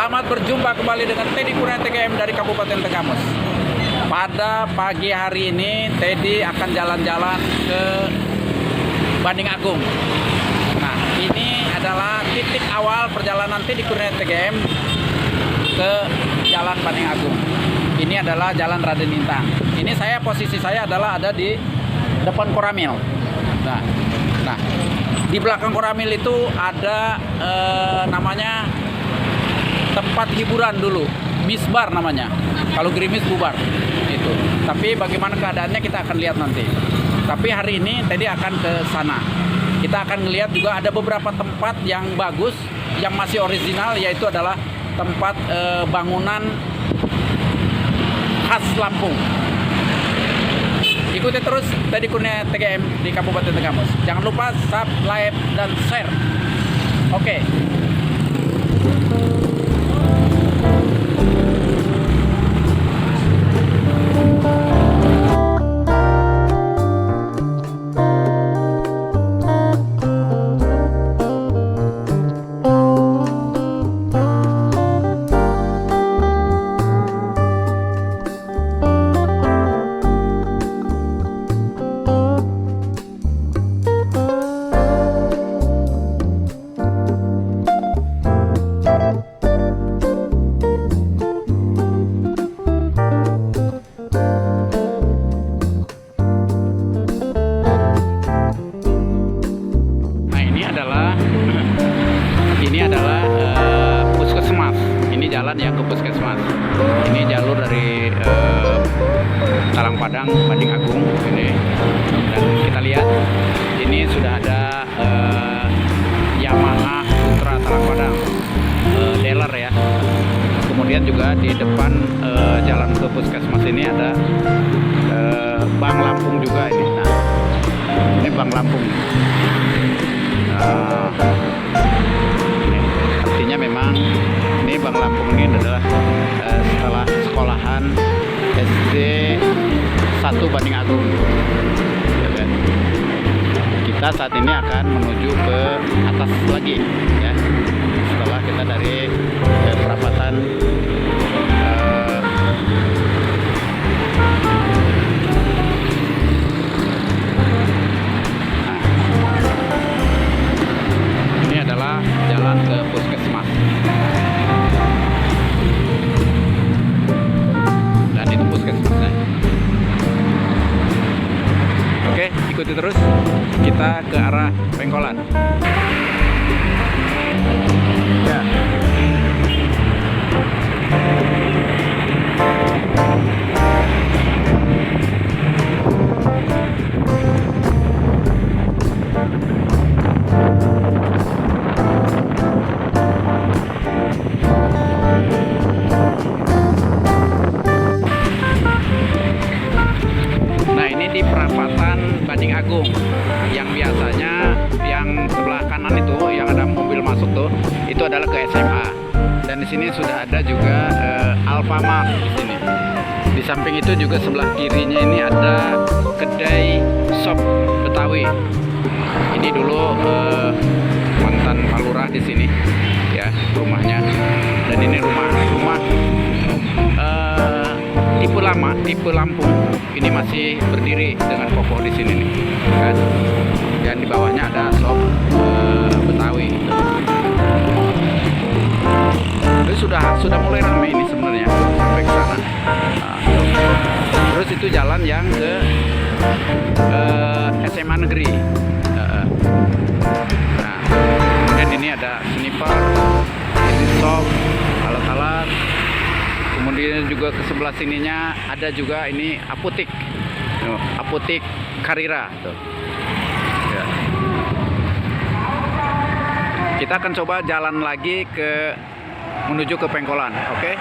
Selamat berjumpa kembali dengan Teddy Kurniawan TGM dari Kabupaten Tegamus. Pada pagi hari ini Teddy akan jalan-jalan ke Banding Agung. Nah, ini adalah titik awal perjalanan Teddy Kurniawan TGM ke Jalan Banding Agung. Ini adalah Jalan Raden Intang. Ini posisi saya adalah ada di depan Koramil. Nah, di belakang Koramil itu ada namanya tempat hiburan dulu, Misbar namanya. Kalau gerimis bubar itu. Tapi bagaimana keadaannya kita akan lihat nanti. Tapi hari ini Teddy akan ke sana. Kita akan melihat juga ada beberapa tempat yang bagus, yang masih original, yaitu adalah tempat bangunan khas Lampung. Ikuti terus Teddy Kurniawan TGM di Kabupaten Tegamus. Jangan lupa subscribe dan share. Oke. Ini adalah puskesmas. Ini jalan ya ke puskesmas. Ini jalur dari Talang Padang, Banding Agung ini. Dan kita lihat ini sudah ada Yamaha Putra Talang Padang, dealer ya. Kemudian juga di depan jalan ke puskesmas ini ada Bank Lampung juga ini. Nah, ini Bank Lampung. Artinya memang ini Bank Lampung ini adalah setelah sekolahan SD 1 Banding Agung ya kan? Kita saat ini akan menuju ke atas lagi ya, setelah kita dari perapatan jalan ke puskesmas. Dan itu puskesmasnya. Oke, ikuti terus kita ke arah Pengkolan. Ya. Di perapatan Banding Agung yang biasanya yang sebelah kanan itu yang ada mobil masuk tuh itu adalah ke SMA, dan di sini sudah ada juga Alfamart di sini. Di samping itu juga sebelah kirinya ini ada kedai sop Betawi. Ini dulu mantan Pak Lurah di sini ya rumahnya, dan ini rumah tipe lama, tipe Lampung. Ini masih berdiri dengan kokoh di sini nih, kan? Dan di bawahnya ada sop Betawi. Itu sudah mulai ramai ini sebenarnya sampai ke sana. Nah, terus itu jalan yang ke SMA Negeri. Nah, kemudian ini ada sniper, ini sop, alat-alat. Kemudian juga ke sebelah sininya ada juga ini apotik, apotik Karira. Tuh. Ya. Kita akan coba jalan lagi menuju ke Pengkolan, oke?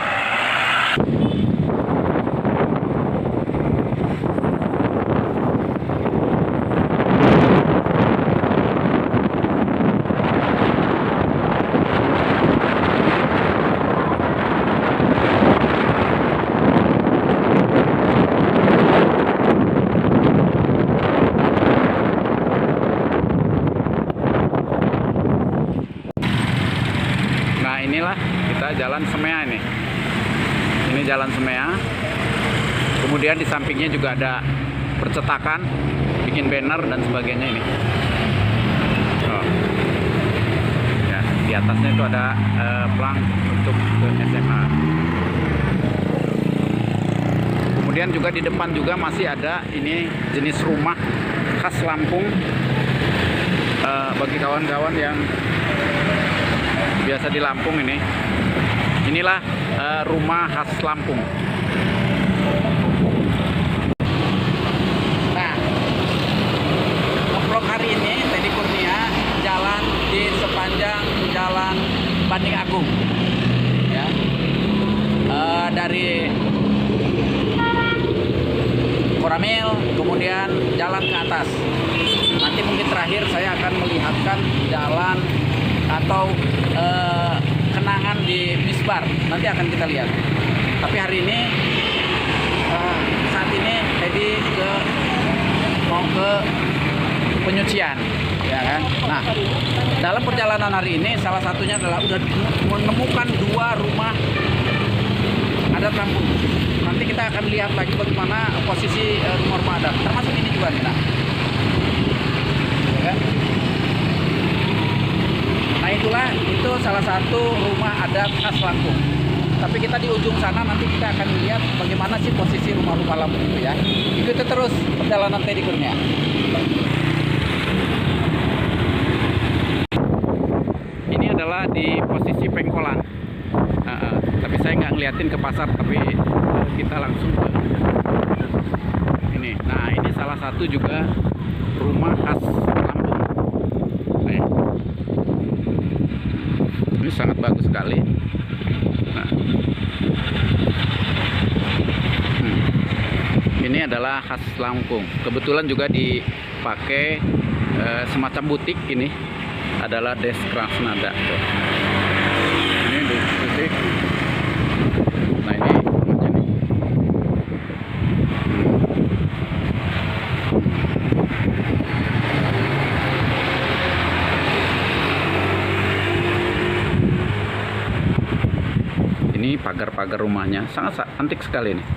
inilah kita Jalan Semea ini. Ini Jalan Semea. Kemudian di sampingnya juga ada percetakan, bikin banner dan sebagainya ini. Oh. Ya, di atasnya itu ada plang untuk ke SMA. Kemudian juga di depan juga masih ada ini jenis rumah khas Lampung. Bagi kawan-kawan yang biasa di Lampung ini, inilah rumah khas Lampung. Nah, vlog hari ini Teddy Kurnia jalan di sepanjang Jalan Banding Agung, ya, dari Koramil, kemudian jalan ke atas. Nanti mungkin terakhir saya akan melihatkan jalan atau kenangan di Misbar. Nanti akan kita lihat. Tapi hari ini saat ini Teddy mau ke penyucian, ya kan? Nah, dalam perjalanan hari ini salah satunya adalah udah menemukan 2 rumah adat Lampung. Nanti kita akan lihat lagi bagaimana posisi rumah-rumah adat, termasuk ini juga nih. Ya kan? Nah, itu salah satu rumah adat khas Lampung. Tapi kita di ujung sana nanti kita akan lihat bagaimana sih posisi rumah-rumah Lampung itu, ya. Ikuti terus perjalanan Teddy Kurnia. Ini adalah di posisi Pengkolan. Tapi saya nggak ngeliatin ke pasar, tapi kita langsung ke ini. Nah, ini salah satu juga rumah khas Lampung. Nih. Ini sangat bagus sekali. Nah. Ini adalah khas Lampung. Kebetulan juga dipakai semacam butik ini. Adalah Des Krasnada. Ini butik. Nah, ini rumahnya nih. Ini pagar-pagar rumahnya sangat antik sekali nih.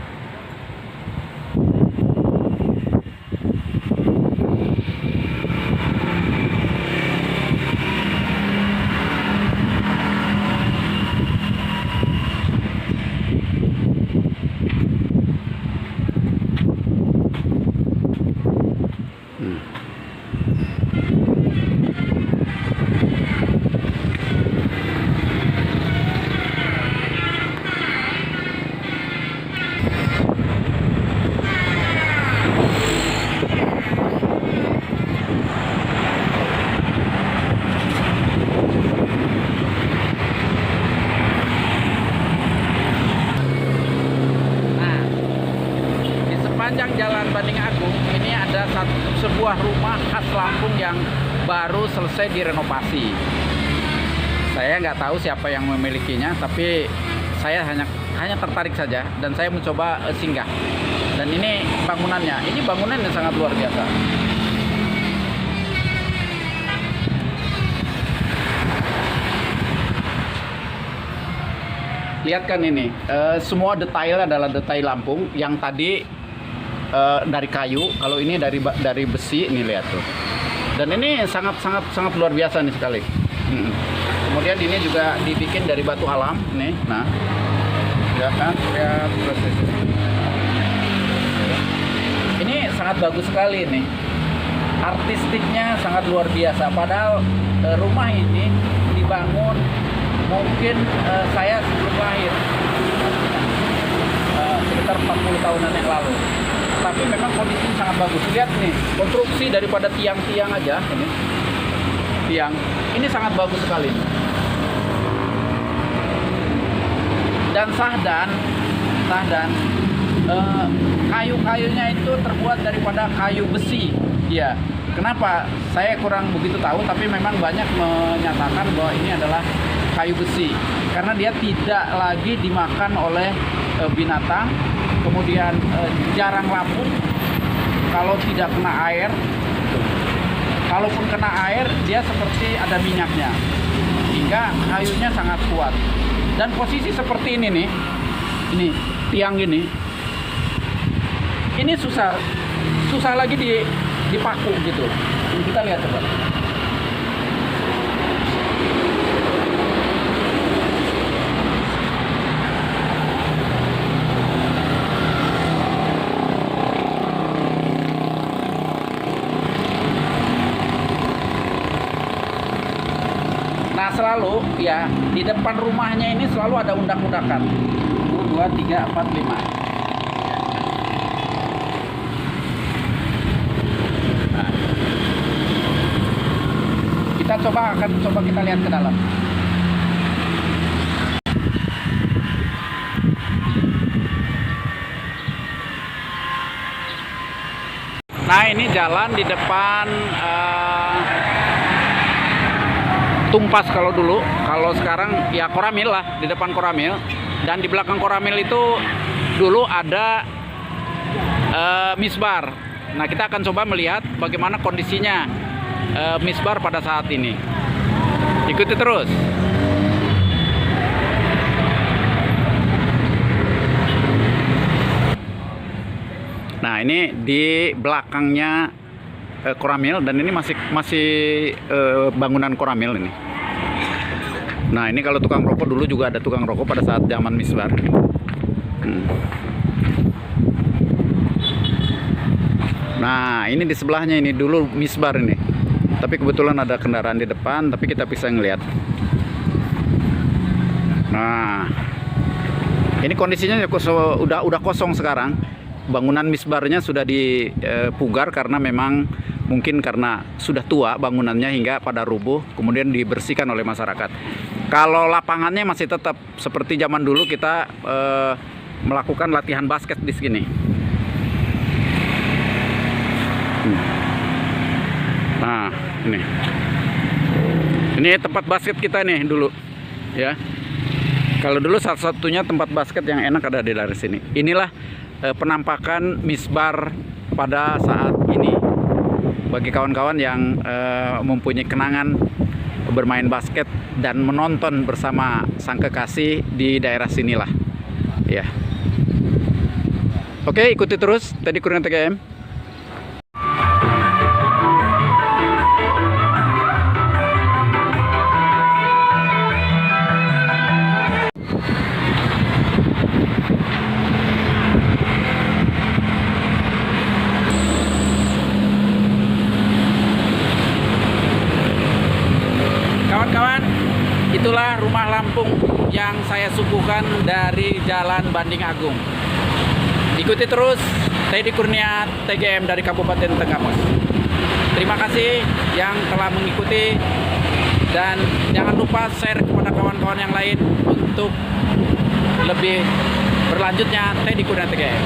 Sepanjang Jalan Banding Agung ini ada sebuah rumah khas Lampung yang baru selesai direnovasi. Saya nggak tahu siapa yang memilikinya, tapi saya hanya tertarik saja dan saya mencoba singgah. Dan ini bangunannya sangat luar biasa. Lihat kan ini, semua detail adalah detail Lampung. Yang tadi dari kayu, kalau ini dari besi, ini lihat tuh. Dan ini sangat luar biasa nih sekali. Kemudian ini juga dibikin dari batu alam nih. Nah, ya kan, lihat proses. Ini sangat bagus sekali nih. Artistiknya sangat luar biasa. Padahal rumah ini dibangun mungkin saya sebelum lahir, sekitar 40 tahunan yang lalu. Tapi memang kondisi sangat bagus. Lihat nih, konstruksi daripada tiang-tiang aja ini. Tiang ini sangat bagus sekali. Dan sahdan kayu-kayunya itu terbuat daripada kayu besi. Ya, kenapa? Saya kurang begitu tahu, tapi memang banyak menyatakan bahwa ini adalah kayu besi karena dia tidak lagi dimakan oleh binatang. Kemudian jarang lapuk kalau tidak kena air. Kalaupun kena air, dia seperti ada minyaknya. sehingga kayunya sangat kuat. Dan posisi seperti ini nih, ini tiang gini, ini susah lagi dipaku gitu. Ini kita lihat coba. Nah selalu ya di depan rumahnya ini selalu ada undak-undakan 1, 2, 3, 4, 5. Nah, kita coba kita lihat ke dalam. Nah ini jalan di depan Tumpas kalau dulu, kalau sekarang ya Koramil lah, di depan Koramil. Dan di belakang Koramil itu dulu ada Misbar. Nah kita akan coba melihat bagaimana kondisinya Misbar pada saat ini. Ikuti terus. Nah ini di belakangnya Koramil, dan ini masih bangunan Koramil ini. Nah ini kalau tukang rokok dulu juga ada tukang rokok pada saat zaman Misbar. Nah ini di sebelahnya ini dulu Misbar ini. Tapi kebetulan ada kendaraan di depan, tapi kita bisa ngelihat. Nah ini kondisinya udah kosong sekarang. Bangunan Misbarnya sudah dipugar karena memang mungkin karena sudah tua bangunannya hingga pada rubuh, kemudian dibersihkan oleh masyarakat. Kalau lapangannya masih tetap seperti zaman dulu, kita melakukan latihan basket di sini. Nah ini tempat basket kita nih dulu ya. Kalau dulu satu-satunya tempat basket yang enak ada di dari sini. Inilah penampakan Misbar pada saat ini bagi kawan-kawan yang mempunyai kenangan bermain basket dan menonton bersama sang kekasih di daerah sinilah ya. Oke, ikuti terus Teddy Kurniawan TGM. Kawan-kawan, itulah rumah Lampung yang saya suguhkan dari Jalan Banding Agung. Ikuti terus Teddy Kurniawan TGM dari Kabupaten Tenggamus. Terima kasih yang telah mengikuti, dan jangan lupa share kepada kawan-kawan yang lain untuk lebih berlanjutnya Teddy Kurniawan TGM.